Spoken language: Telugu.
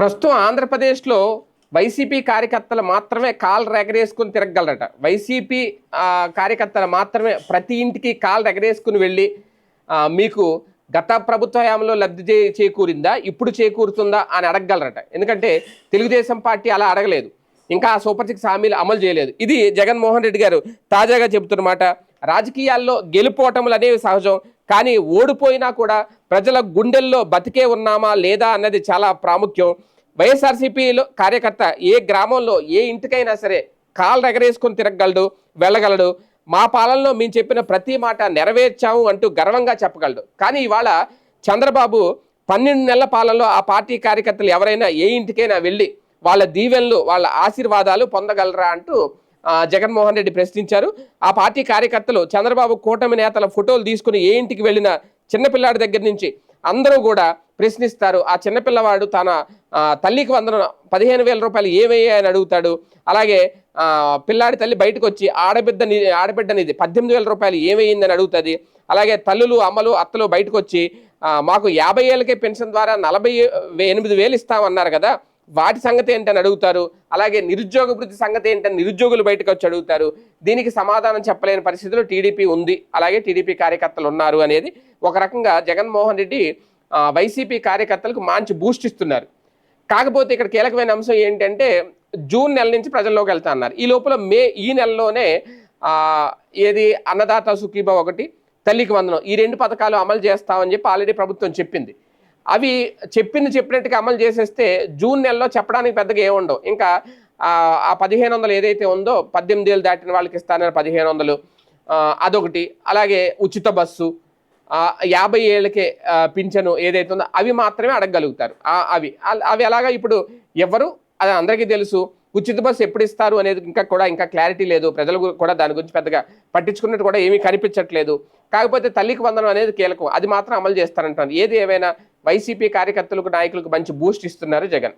ప్రస్తుతం ఆంధ్రప్రదేశ్లో వైసీపీ కార్యకర్తలు మాత్రమే కాళ్ళు రెగరేసుకుని తిరగలరట. వైసీపీ కార్యకర్తలు మాత్రమే ప్రతి ఇంటికి కాళ్ళు రెగరేసుకుని వెళ్ళి మీకు గత ప్రభుత్వ హయాంలో లబ్ధి చేకూరిందా, ఇప్పుడు చేకూరుతుందా అని అడగగలరట. ఎందుకంటే తెలుగుదేశం పార్టీ అలా అడగలేదు, ఇంకా సూపర్ 6 హామీలు అమలు చేయలేదు. ఇది జగన్మోహన్ రెడ్డి గారు తాజాగా చెబుతున్నమాట. రాజకీయాల్లో గెలుపోవటములు అనేవి సహజం, కానీ ఓడిపోయినా కూడా ప్రజల గుండెల్లో బతికే ఉన్నామా లేదా అన్నది చాలా ప్రాముఖ్యం. వైఎస్ఆర్సీపీలో కార్యకర్త ఏ గ్రామంలో ఏ ఇంటికైనా సరే కాళ్ళు ఎగరేసుకొని తిరగగలడు, వెళ్ళగలడు. మా పాలనలో మేము చెప్పిన ప్రతి మాట నెరవేర్చాము అంటూ గర్వంగా చెప్పగలడు. కానీ ఇవాళ చంద్రబాబు 12 నెలల పాలనలో ఆ పార్టీ కార్యకర్తలు ఎవరైనా ఏ ఇంటికైనా వెళ్ళి వాళ్ళ దీవెనలు, వాళ్ళ ఆశీర్వాదాలు పొందగలరా అంటూ జగన్మోహన్ రెడ్డి ప్రశ్నించారు. ఆ పార్టీ కార్యకర్తలు చంద్రబాబు కూటమి నేతల ఫోటోలు తీసుకుని ఏ ఇంటికి వెళ్ళిన చిన్నపిల్లాడి దగ్గర నుంచి అందరూ కూడా ప్రశ్నిస్తారు. ఆ చిన్నపిల్లవాడు తన తల్లికి వందన 15,000 రూపాయలు ఏమయ్యాయని అడుగుతాడు. అలాగే పిల్లాడి తల్లి బయటకు వచ్చి ఆడబిడ్డనిది 18,000 రూపాయలు ఏమయ్యిందని అడుగుతుంది. అలాగే తల్లులు, అమ్మలు, అత్తలు బయటకు వచ్చి మాకు 50 ఏళ్ళకే పెన్షన్ ద్వారా 48,000 ఇస్తామన్నారు కదా, వాటి సంగతి ఏంటని అడుగుతారు. అలాగే నిరుద్యోగ వృద్ధి సంగతి ఏంటని నిరుద్యోగులు బయటకు వచ్చి అడుగుతారు. దీనికి సమాధానం చెప్పలేని పరిస్థితిలో టీడీపీ ఉంది, అలాగే టీడీపీ కార్యకర్తలు ఉన్నారు అనేది ఒక రకంగా జగన్మోహన్ రెడ్డి వైసీపీ కార్యకర్తలకు మంచి బూస్ట్ ఇస్తున్నారు. కాకపోతే ఇక్కడ కీలకమైన అంశం ఏంటంటే జూన్ నెల నుంచి ప్రజల్లోకి వెళ్తా అన్నారు. ఈ లోపల ఈ నెలలోనే ఏది అన్నదాత సుఖీభవ ఒకటి, తల్లికి వందనం, ఈ 2 పథకాలు అమలు చేస్తామని చెప్పి ఆల్రెడీ ప్రభుత్వం చెప్పింది. అవి చెప్పినట్టుగా అమలు చేసేస్తే జూన్ నెలలో చెప్పడానికి పెద్దగా ఏముండవు. ఇంకా ఆ 1,500 ఏదైతే ఉందో 18 ఏళ్ళు దాటిన వాళ్ళకి ఇస్తానని 1,500 అదొకటి. అలాగే ఉచిత బస్సు, 50 ఏళ్ళకే పింఛను ఏదైతే ఉందో అవి మాత్రమే అడగగలుగుతారు. అవి ఎలాగా ఇప్పుడు ఎవరు, అది అందరికీ తెలుసు. ఉచిత బస్సు ఎప్పుడు ఇస్తారు అనేది ఇంకా క్లారిటీ లేదు. ప్రజలు కూడా దాని గురించి పెద్దగా పట్టించుకున్నట్టు కూడా ఏమీ కనిపించట్లేదు. కాకపోతే తల్లికి వందనం అనేది కీలకం, అది మాత్రం అమలు చేస్తారంటారు. ఏది ఏమైనా వైసీపీ కార్యకర్తలకు, నాయకులకు మంచి బూస్ట్ ఇస్తున్నారు జగన్.